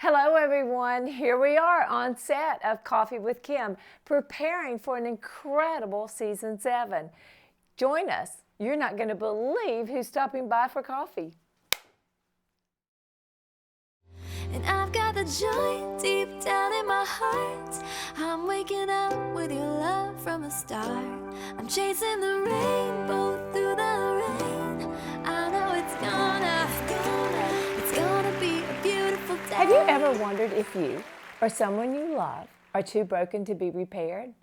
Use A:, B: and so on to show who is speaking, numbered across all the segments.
A: Hello everyone, here we are on set of Coffee with Kim, preparing for an incredible season 7. Join us. You're not going to believe who's stopping by for coffee.
B: And I've got the joy deep down in my heart. I'm waking up with your love from the start. I'm chasing the rainbow through the rain. I know it's gonna be a beautiful day.
A: Have you ever wondered if you or someone you love are too broken to be repaired?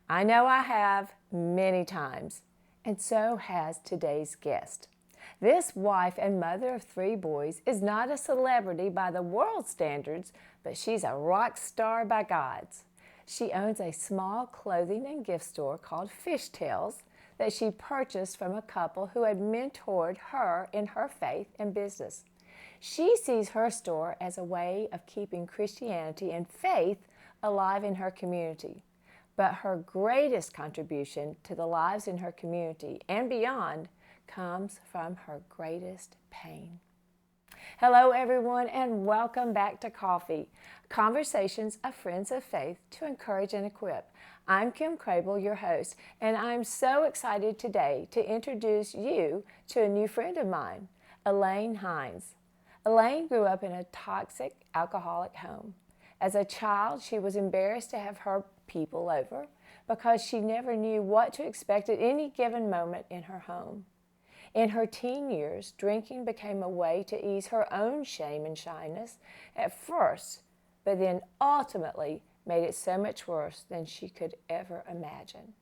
A: I know I have many times, and so has today's guest. This wife and mother of 3 boys is not a celebrity by the world standards, but she's a rock star by God's. She owns a small clothing and gift store called Fishtails that she purchased from a couple who had mentored her in her faith and business. She sees her store as a way of keeping Christianity and faith alive in her community. But her greatest contribution to the lives in her community and beyond comes from her greatest pain. Hello everyone, and welcome back to Coffee, conversations of friends of faith to encourage and equip. I'm Kim Crabill, your host, and I'm so excited today to introduce you to a new friend of mine, Elaine Hynes. Elaine grew up in a toxic, alcoholic home. As a child, she was embarrassed to have her people over because she never knew what to expect at any given moment in her home. In her teen years, drinking became a way to ease her own shame and shyness at first, but then ultimately made it so much worse than she could ever imagine.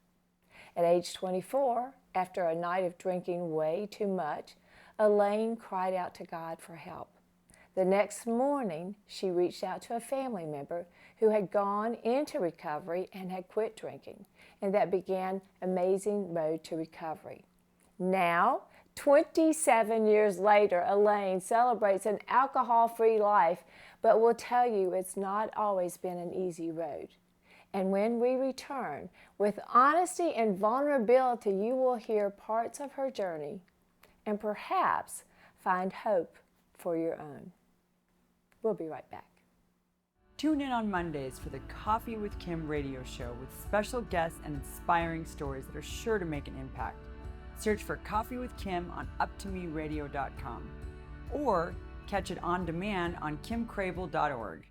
A: At age 24, after a night of drinking way too much, Elaine cried out to God for help. The next morning, she reached out to a family member who had gone into recovery and had quit drinking, and that began an amazing road to recovery. Now, 27 years later, Elaine celebrates an alcohol-free life, but will tell you it's not always been an easy road. And when we return, with honesty and vulnerability, you will hear parts of her journey and perhaps find hope for your own. We'll be right back.
C: Tune in on Mondays for the Coffee with Kim radio show with special guests and inspiring stories that are sure to make an impact. Search for Coffee with Kim on uptomeradio.com or catch it on demand on kimcrabill.org.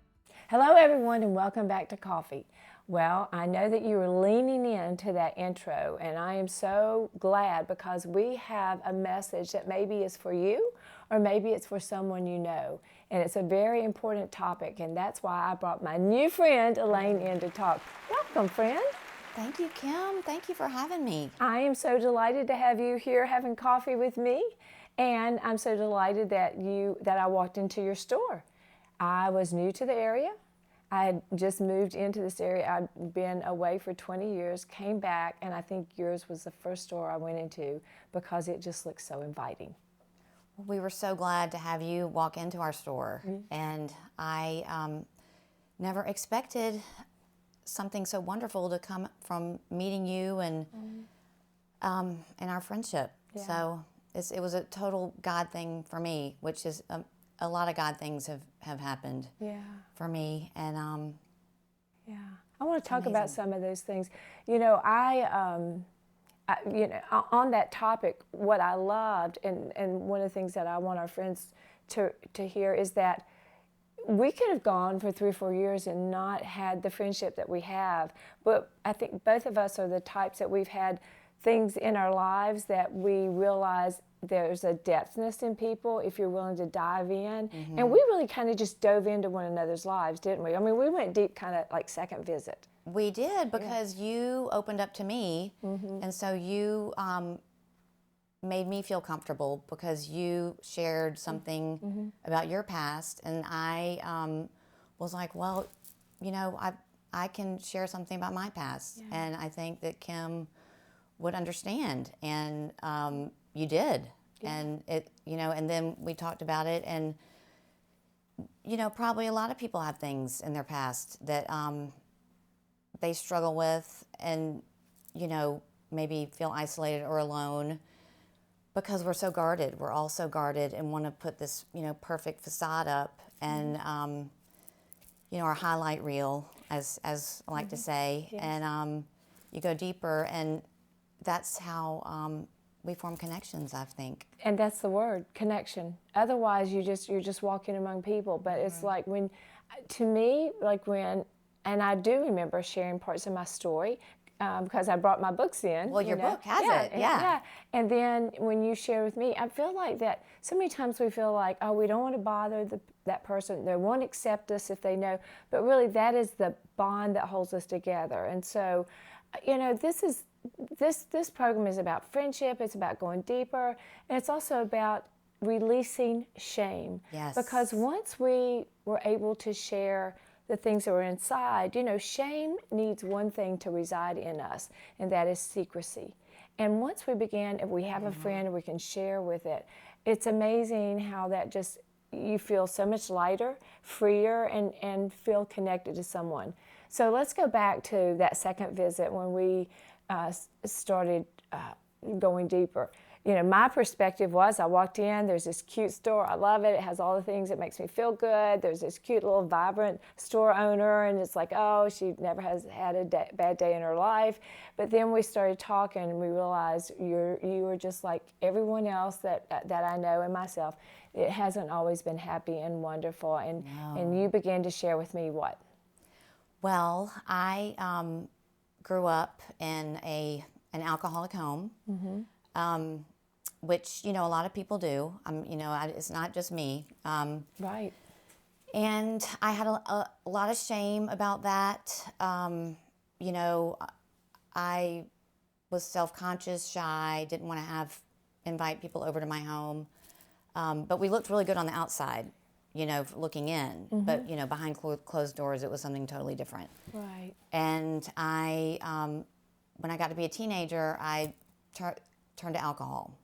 A: Hello everyone, and welcome back to Coffee. Well, I know that you were leaning into that intro, and I am so glad because we have a message that maybe is for you or maybe it's for someone you know. And it's a very important topic, and that's why I brought my new friend Elaine in to talk. Welcome, friend.
D: Thank you, Kim. Thank you for having me.
A: I am so delighted to have you here having coffee with me, and I'm so delighted that I walked into your store. I was new to the area. I had just moved into this area. I'd been away for 20 years, came back, and I think yours was the first store I went into because it just looked so inviting.
D: We were so glad to have you walk into our store, and I never expected something so wonderful to come from meeting you and our friendship.
A: Yeah.
D: So it was a total God thing for me, which is a lot of God things have happened for me. And
A: I want to talk about some of those things. You know, on that topic, what I loved, and one of the things that I want our friends to hear is that we could have gone for 3 or 4 years and not had the friendship that we have, but I think both of us are the types that we've had things in our lives that we realize there's a depthness in people if you're willing to dive in. Mm-hmm. And we really kind of just dove into one another's lives, didn't we? I mean, we went deep, kind of like second visit.
D: We did, because you opened up to me, and so you made me feel comfortable because you shared something about your past, and I was like, well, you know, I can share something about my past, and I think that Kim would understand, and you did, and it, you know, and then we talked about it, and you know, probably a lot of people have things in their past that they struggle with, and you know, maybe feel isolated or alone because we're so guarded. We're all so guarded and want to put this, you know, perfect facade up. And our highlight reel, as I like to say, and you go deeper, and that's how we form connections, I think.
A: And that's the word, connection. Otherwise, you're just walking among people. But it's like to me, and I do remember sharing parts of my story because I brought my books in.
D: Well, your book has it, yeah.
A: And then when you share with me, I feel like that so many times we feel like, oh, we don't want to bother that person. They won't accept us if they know. But really, that is the bond that holds us together. And so, this program is about friendship. It's about going deeper, and it's also about releasing shame.
D: Yes.
A: Because once we were able to share the things that were inside, shame needs one thing to reside in us, and that is secrecy. And once we begin, if we have a friend we can share with it, it's amazing how that just, you feel so much lighter, freer, and feel connected to someone. So let's go back to that second visit when we started going deeper. My perspective was I walked in, there's this cute store, I love it, it has all the things that makes me feel good, there's this cute little vibrant store owner, and it's like, oh, she never has had a bad day in her life. But then we started talking and we realized you were just like everyone else that I know and myself. It hasn't always been happy and wonderful, and you began to share with me what?
D: Well, I grew up in an alcoholic home, which a lot of people do. It's not just me.
A: Right.
D: And I had a lot of shame about that. I was self-conscious, shy, didn't want to invite people over to my home. But we looked really good on the outside, looking in. But, behind closed doors, it was something totally different.
A: Right.
D: And when I got to be a teenager, I turned to alcohol.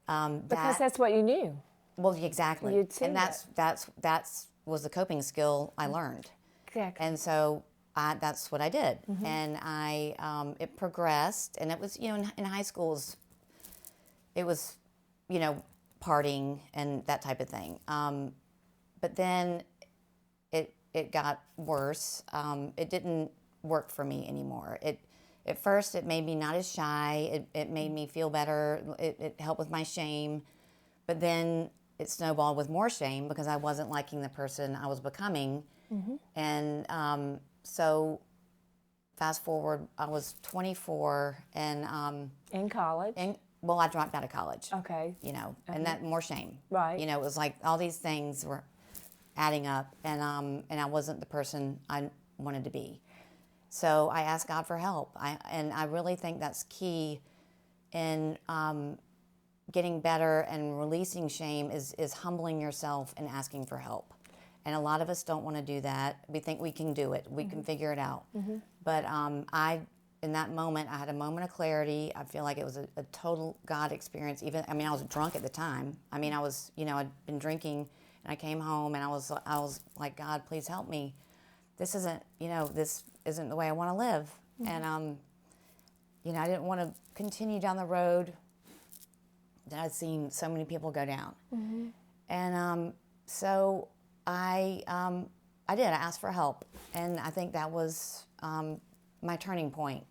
A: Because that's what you knew.
D: Well, exactly.
A: You'd seen
D: and that's was the coping skill I learned.
A: Exactly.
D: And so that's what I did. And it progressed, and it was, in high schools, it was, partying and that type of thing. But then it got worse. It didn't work for me anymore. At first, it made me not as shy. It made me feel better. It helped with my shame. But then it snowballed with more shame because I wasn't liking the person I was becoming. And so fast forward, I was 24 and...
A: in college?
D: Well, I dropped out of college.
A: Okay.
D: And that more shame.
A: Right.
D: It was like all these things were adding up, and I wasn't the person I wanted to be. So I asked God for help. And I really think that's key in getting better and releasing shame is humbling yourself and asking for help. And a lot of us don't want to do that. We think we can do it. We can figure it out. But in that moment, I had a moment of clarity. I feel like it was a total God experience. I was drunk at the time. I was, I'd been drinking, and I came home, and I was like, God, please help me. This isn't the way I want to live. And, I didn't want to continue down the road that I'd seen so many people go down. And so I did. I asked for help, and I think that was my turning point.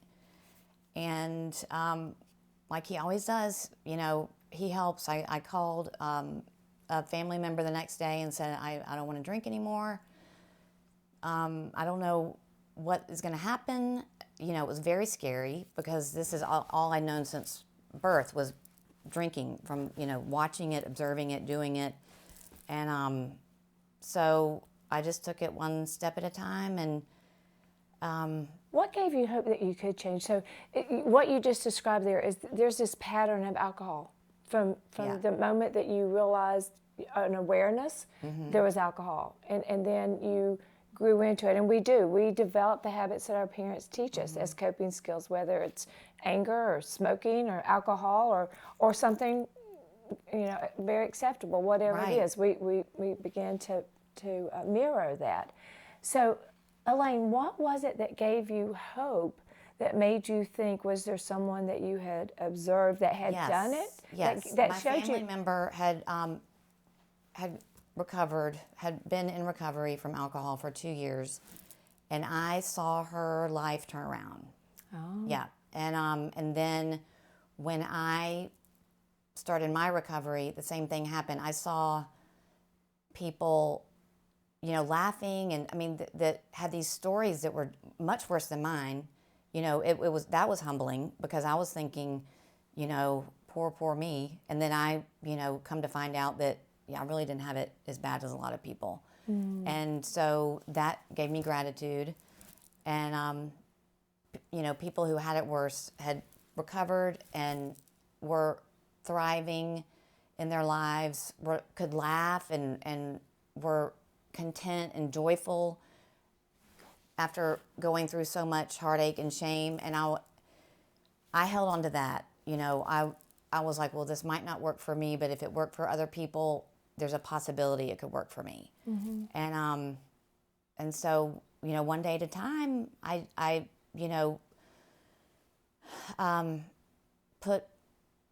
D: And like he always does, he helps. I called a family member the next day and said, I don't want to drink anymore. I don't know what is going to happen. It was very scary because this is all I'd known since birth was drinking, from, watching it, observing it, doing it. And so I just took it one step at a time. And
A: what gave you hope that you could change? So what you just described there's this pattern of alcohol. From the moment that you realized an awareness, there was alcohol. And then you grew into it. And we develop the habits that our parents teach us as coping skills, whether it's anger or smoking or alcohol or something, very acceptable, whatever it is. We began to mirror that. So, Elaine, what was it that gave you hope, that made you think, was there someone that you had observed that had done it?
D: Yes.
A: That
D: My
A: showed
D: family
A: you.
D: member had had been in recovery from alcohol for 2 years, and I saw her life turn around.
A: Oh.
D: Yeah, and then when I started my recovery, the same thing happened. I saw people, laughing, and I mean that had these stories that were much worse than mine. That was humbling, because I was thinking, poor me, and then I, come to find out that I really didn't have it as bad as a lot of people, and so that gave me gratitude, and people who had it worse had recovered and were thriving in their lives, could laugh and were content and joyful after going through so much heartache and shame. And I held on to that. I was like, well, this might not work for me, but if it worked for other people, there's a possibility it could work for me. And so, one day at a time, I put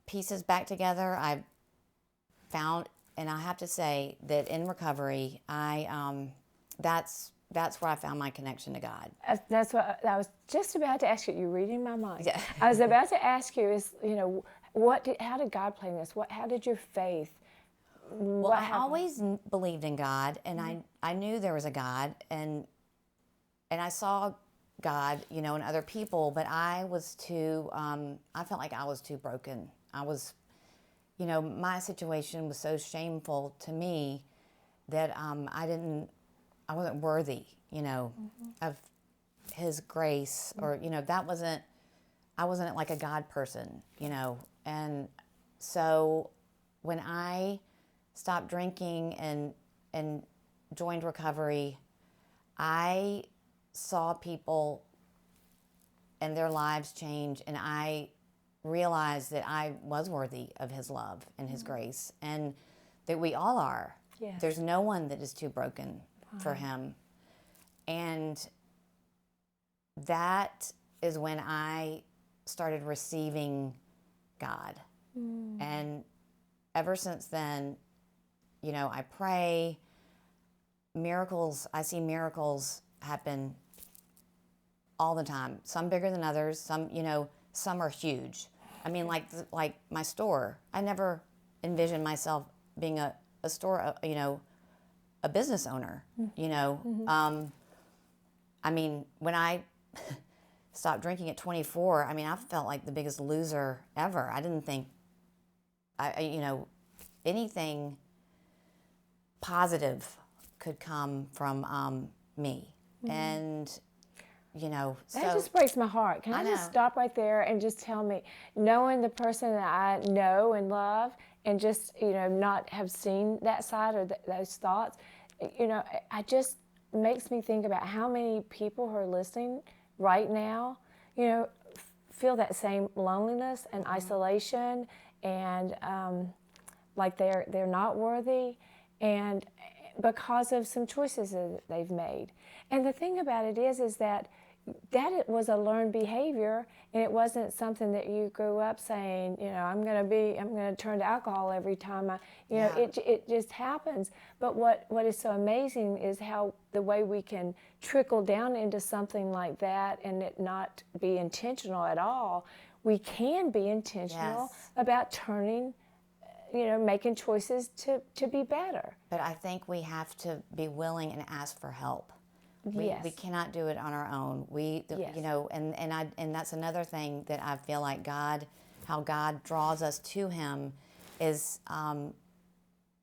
D: pieces back together. I found, and I have to say that in recovery, that's where I found my connection to God.
A: That's what I was just about to ask you. You're reading my mind.
D: Yeah.
A: I was about to ask you how did God play in this? How did your faith?
D: Well, I always believed in God, and I knew there was a God, and I saw God, in other people, but I was too, I felt like I was too broken. I was, my situation was so shameful to me that I wasn't worthy, of His grace, or, I wasn't like a God person, and so when I stopped drinking and joined recovery, I saw people and their lives change, and I realized that I was worthy of His love and His grace, and that we all are.
A: Yes.
D: There's no one that is too broken for Him. And that is when I started receiving God. And ever since then, I pray. I see miracles happen all the time. Some bigger than others. Some are huge. I mean, like my store. I never envisioned myself being a store, a business owner. I mean, when I stopped drinking at 24, I mean, I felt like the biggest loser ever. I didn't think, anything positive could come from me. And,
A: That
D: so.
A: just breaks my heart. Can I just
D: know.
A: stop right there and just tell me, knowing the person that I know and love, and just, not have seen that side or those thoughts, I just makes me think about how many people who are listening right now, feel that same loneliness and isolation, and like they're not worthy, and because of some choices that they've made. And the thing about it is that it was a learned behavior, and it wasn't something that you grew up saying, I'm going to turn to alcohol every time it just happens. But what is so amazing is how the way we can trickle down into something like that and it not be intentional at all. We can be intentional about turning, making choices to be better.
D: But I think we have to be willing and ask for help. We cannot do it on our own. And that's another thing that I feel like how God draws us to Him is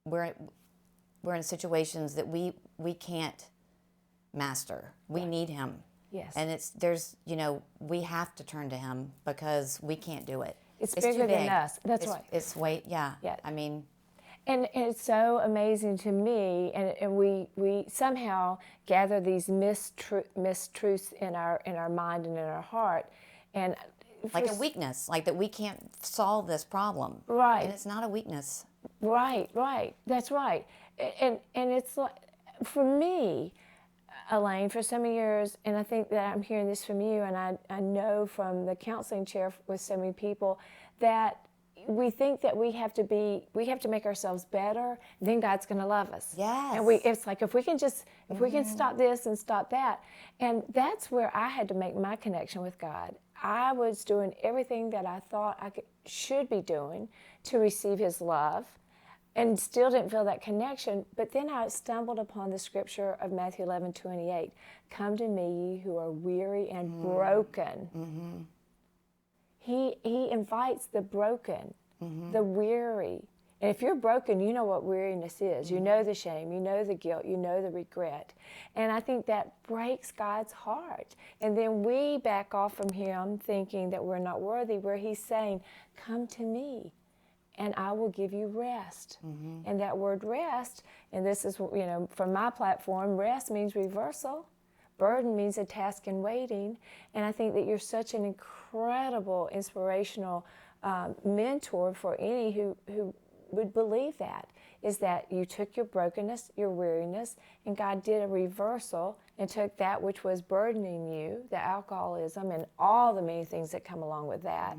D: we're in situations that we can't master. We need Him.
A: Yes.
D: And we have to turn to Him because we can't do it.
A: It's
D: too
A: bigger than
D: big.
A: us. That's right.
D: It's way, yeah.
A: Yeah.
D: I mean.
A: And it's so amazing to me, and we somehow gather these mistruths in our mind and in our heart, and
D: like a weakness, like that we can't solve this problem.
A: Right.
D: And it's not a weakness.
A: Right. That's right. And it's like, for me, Elaine, for so many years, and I think that I'm hearing this from you, and I know from the counseling chair with so many people, that we think that we have to make ourselves better, then God's going to love us.
D: Yes.
A: And it's like, if we can stop this and stop that. And that's where I had to make my connection with God. I was doing everything that I thought should be doing to receive his love, and still didn't feel that connection. But then I stumbled upon the scripture of Matthew 11:28. Come to me, ye who are weary and broken. He invites the broken, the weary. And if you're broken, you know what weariness is. You know the shame, you know the guilt, you know the regret. And I think that breaks God's heart. And then we back off from him thinking that we're not worthy, where he's saying, come to me, and I will give you rest. And that word rest, and this is, from my platform, rest means reversal. Burden means a task in waiting. And I think that you're such an incredible, inspirational mentor for any who would believe that, is that you took your brokenness, your weariness, and God did a reversal and took that which was burdening you, the alcoholism and all the many things that come along with that,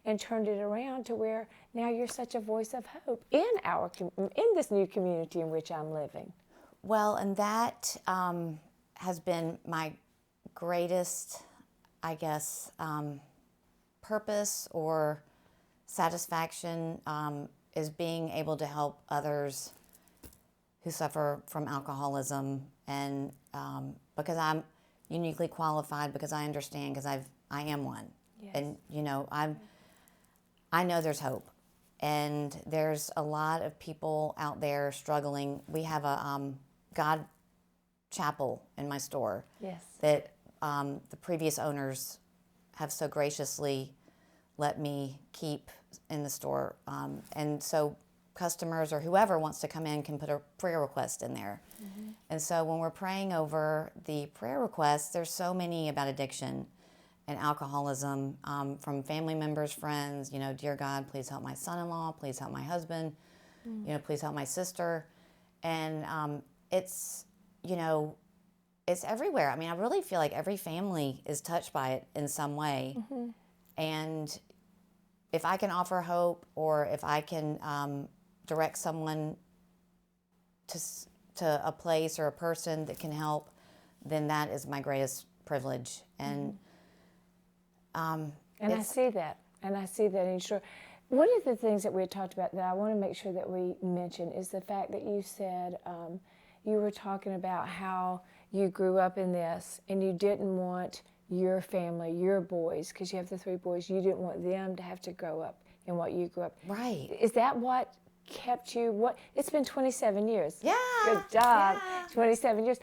A: and turned it around to where now you're such a voice of hope in this new community in which I'm living.
D: Well, and that has been my greatest, I guess, purpose or satisfaction, is being able to help others who suffer from alcoholism, and because I'm uniquely qualified, because I understand, because I am one.
A: Yes.
D: And I know there's hope, and there's a lot of people out there struggling. We have a God chapel in my store.
A: Yes.
D: That the previous owners have so graciously let me keep in the store, and so customers or whoever wants to come in can put a prayer request in there. And so when we're praying over the prayer requests, there's so many about addiction and alcoholism, from family members, friends, dear God, please help my son-in-law, please help my husband, please help my sister. And it's everywhere. I mean, I really feel like every family is touched by it in some way. And if I can offer hope, or if I can direct someone to a place or a person that can help, then that is my greatest privilege. And
A: I see that. And I see that in sure. One of the things that we had talked about that I want to make sure that we mention is the fact that you said, you were talking about how you grew up in this, and you didn't want your family, your boys, because you have the 3 boys, you didn't want them to have to grow up in what you grew up.
D: Right.
A: Is that what kept you? It's been 27 years.
D: Yeah.
A: Good job.
D: Yeah.
A: 27 years.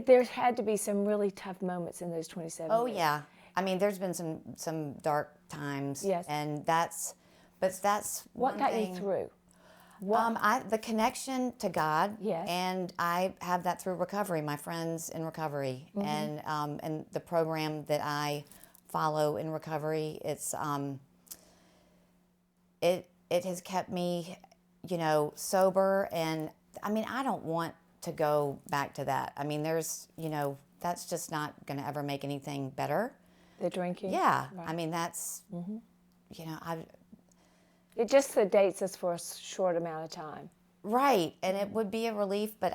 A: There had to be some really tough moments in those 27
D: Oh,
A: years.
D: yeah. I mean, there's been some dark times.
A: Yes.
D: And that's
A: What
D: one
A: got
D: thing.
A: you through?
D: The connection to God.
A: Yes.
D: And I have that through recovery, my friends in recovery, and the program that I follow in recovery. It's it has kept me, sober, and I mean, I don't want to go back to that. I mean, there's, that's just not going to ever make anything better.
A: The drinking?
D: Yeah.
A: Right.
D: I mean, that's,
A: It just sedates us for a short amount of time.
D: right. And it would be a relief, but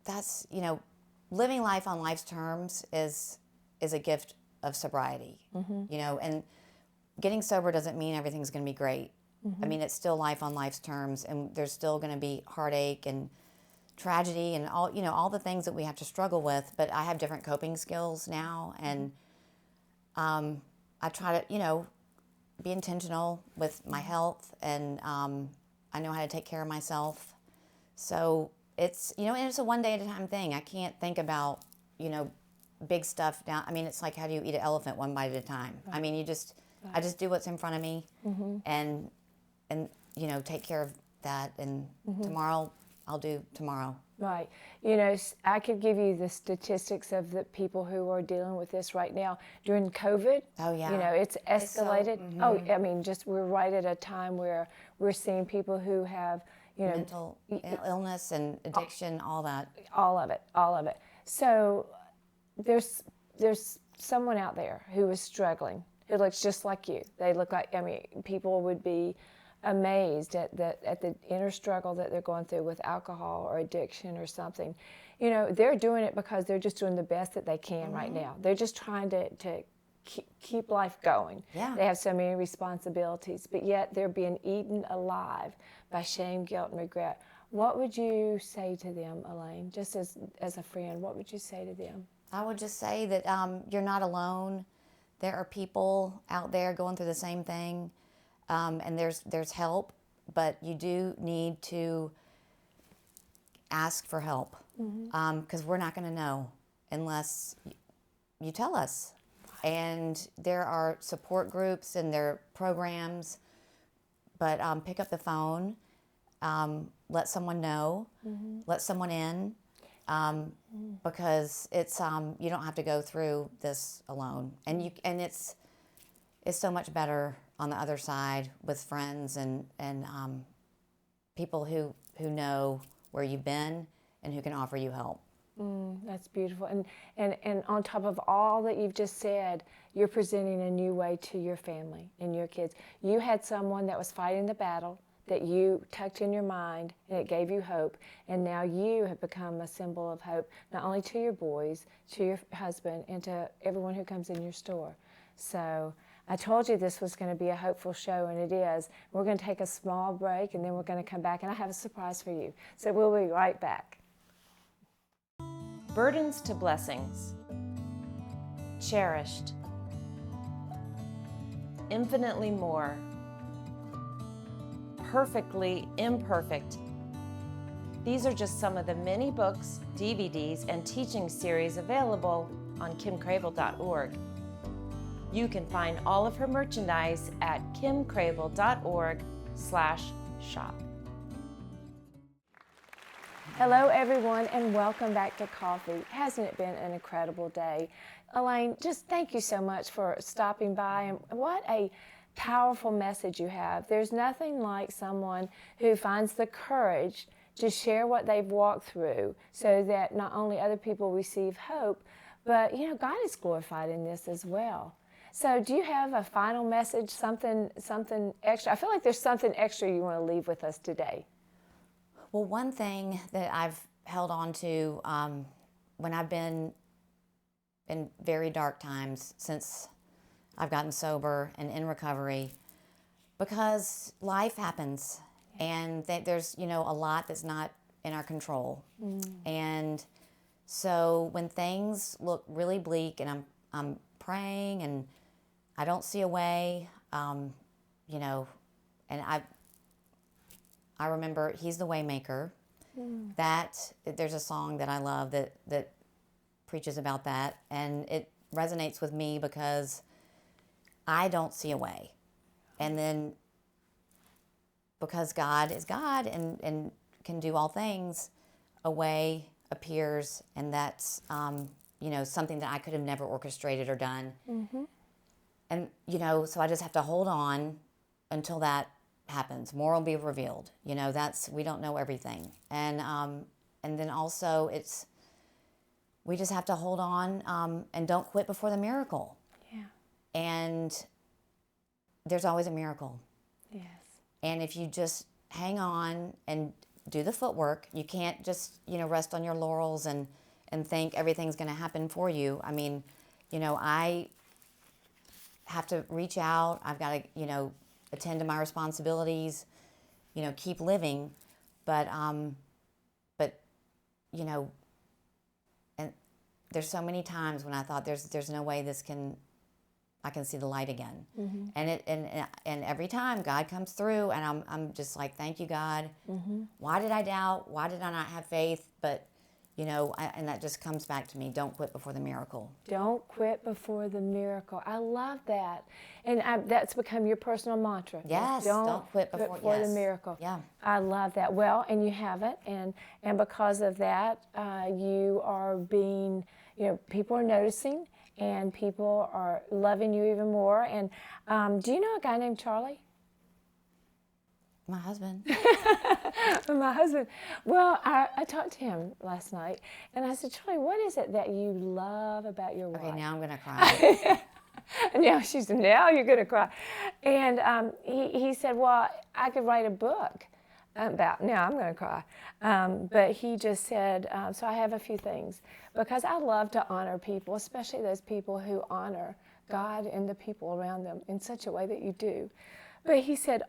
D: that's, living life on life's terms is a gift of sobriety, and getting sober doesn't mean everything's going to be great. I mean, it's still life on life's terms, and there's still going to be heartache and tragedy and all the things that we have to struggle with. But I have different coping skills now, and I try to, be intentional with my health, and I know how to take care of myself. So it's, and it's a one day at a time thing. I can't think about, big stuff now. I mean, it's like, how do you eat an elephant one bite at a time? Right. I mean, I just do what's in front of me, and take care of that. And tomorrow, I'll do tomorrow.
A: Right. I could give you the statistics of the people who are dealing with this right now. During COVID,
D: Oh, yeah.
A: It's escalated. I mean, we're right at a time where we're seeing people who have,
D: Mental illness and addiction, all that.
A: all of it. So there's someone out there who is struggling, who looks just like you. They look like, I mean, people would be amazed at the inner struggle that they're going through with alcohol or addiction or something. You know, they're doing it because they're just doing the best that they can right now. They're just trying to keep life going.
D: Yeah.
A: They have so many responsibilities, but yet they're being eaten alive by shame, guilt, and regret. What would you say to them, Elaine, just as a friend? What would you say to them?
D: I would just say that you're not alone. There are people out there going through the same thing, and there's help, but you do need to ask for help, because we're not going to know unless you tell us. And there are support groups and there are programs, but pick up the phone, let someone know, let someone in, because it's you don't have to go through this alone, and it's so much better on the other side with friends and people who know where you've been and who can offer you help.
A: That's beautiful. And on top of all that you've just said, you're presenting a new way to your family and your kids. You had someone that was fighting the battle that you tucked in your mind, and it gave you hope. And now you have become a symbol of hope, not only to your boys, to your husband, and to everyone who comes in your store. So I told you this was going to be a hopeful show, and it is. We're going to take a small break, and then we're going to come back, and I have a surprise for you. So we'll be right back.
E: Burdens to blessings, cherished, infinitely more, perfectly imperfect. These are just some of the many books, DVDs, and teaching series available on kimcrabill.org. You can find all of her merchandise at kimcrabill.org/shop.
A: Hello, everyone, and welcome back to Coffee. Hasn't it been an incredible day? Elaine, just thank you so much for stopping by, and what a powerful message you have. There's nothing like someone who finds the courage to share what they've walked through so that not only other people receive hope, but, you know, God is glorified in this as well. So do you have a final message, something extra? I feel like there's something extra you want to leave with us today.
D: Well, one thing that I've held on to when I've been in very dark times since I've gotten sober and in recovery, because life happens, and there's, you know, a lot that's not in our control. And so when things look really bleak and I'm praying and I don't see a way, you know, and I remember He's the Waymaker. That there's a song that I love that preaches about that, and it resonates with me because I don't see a way. And then because God is God and can do all things, a way appears, and that's you know, something that I could have never orchestrated or done. And you know, so I just have to hold on until that happens. More will be revealed. You know, we don't know everything. And then also we just have to hold on and don't quit before the miracle.
A: Yeah.
D: And there's always a miracle.
A: Yes.
D: And if you just hang on and do the footwork, you can't just, you know, rest on your laurels and think everything's going to happen for you. I mean, you know, I have to reach out. I've got to, you know, attend to my responsibilities, you know, keep living, but you know, and there's so many times when I thought there's no way I can see the light again, and every time God comes through, and I'm just like, thank you, God. Why did I doubt? Why did I not have faith? But you know, and that just comes back to me. Don't quit before the miracle.
A: Don't quit before the miracle. I love that. And that's become your personal mantra.
D: Yes, don't quit before
A: the miracle.
D: Yeah.
A: I love that. Well, and you have it. And because of that, you are being, you know, people are noticing, and people are loving you even more. And do you know a guy named Charlie?
D: My husband.
A: My husband. Well, I talked to him last night, and I said, Charlie, what is it that you love about your wife?
D: Okay, now I'm going to cry.
A: Now she said, now you're going to cry. And he said, well, I could write a book about, now I'm going to cry. But he just said, so I have a few things. Because I love to honor people, especially those people who honor God and the people around them in such a way that you do. But he said,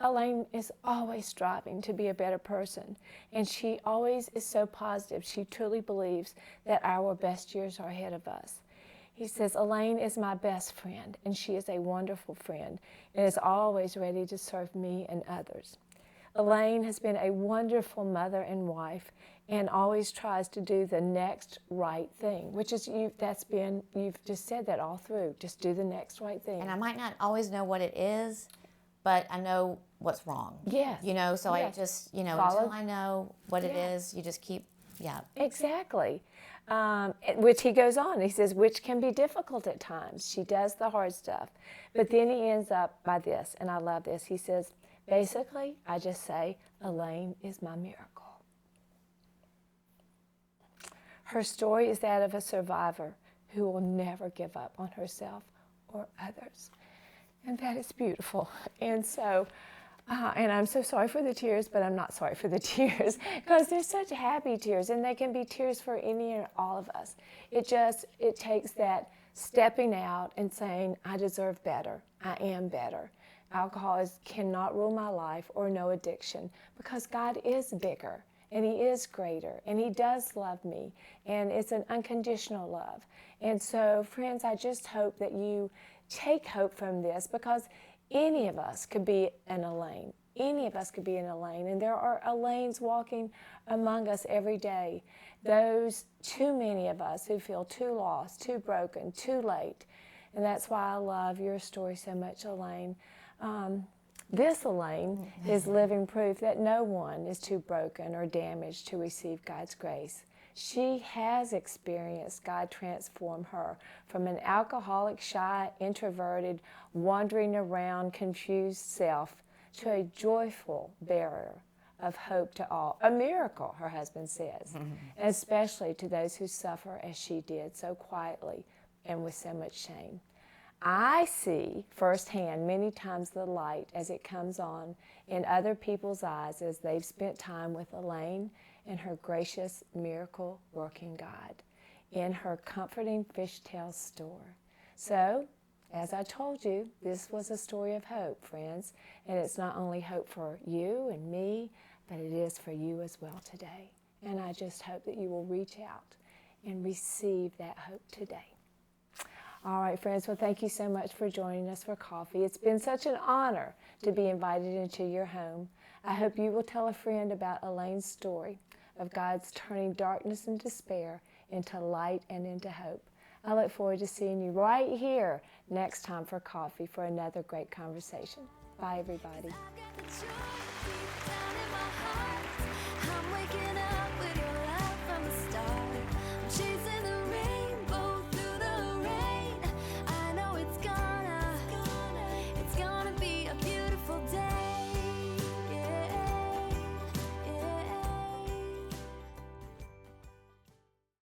A: Elaine is always striving to be a better person. And she always is so positive. She truly believes that our best years are ahead of us. He says, Elaine is my best friend, and she is a wonderful friend, and is always ready to serve me and others. Elaine has been a wonderful mother and wife, and always tries to do the next right thing, which is you've just said that all through. Just do the next right thing.
D: And I might not always know what it is, but I know what's wrong.
A: Yes.
D: You know, so
A: Yes.
D: I just, you know,
A: Follow.
D: until I know what it
A: Yes.
D: is, you just keep, yeah.
A: Exactly. Which he goes on, he says, which can be difficult at times. She does the hard stuff. But then he ends up by this, and I love this. He says, basically, I just say, Elaine is my miracle. Her story is that of a survivor who will never give up on herself or others. And that is beautiful. And so, and I'm so sorry for the tears, but I'm not sorry for the tears because they're such happy tears, and they can be tears for any and all of us. It takes that stepping out and saying, I deserve better. I am better. Alcohol cannot rule my life or no addiction because God is bigger and He is greater and He does love me, and it's an unconditional love. And so, friends, I just hope that you take hope from this, because any of us could be an Elaine. Any of us could be an Elaine, and there are Elaines walking among us every day. Those too many of us who feel too lost, too broken, too late. And that's why I love your story so much, Elaine. This Elaine is living proof that no one is too broken or damaged to receive God's grace. She has experienced God transform her from an alcoholic, shy, introverted, wandering around, confused self to a joyful bearer of hope to all. A miracle, her husband says, especially to those who suffer as she did so quietly and with so much shame. I see firsthand many times the light as it comes on in other people's eyes as they've spent time with Elaine and her gracious, miracle-working God in her comforting fishtail store. So, as I told you, this was a story of hope, friends, and it's not only hope for you and me, but it is for you as well today. And I just hope that you will reach out and receive that hope today. All right, friends, well, thank you so much for joining us for coffee. It's been such an honor to be invited into your home. I hope you will tell a friend about Elaine's story of God's turning darkness and despair into light and into hope. I look forward to seeing you right here next time for coffee for another great conversation. Bye, everybody.
B: I've got the joy deep down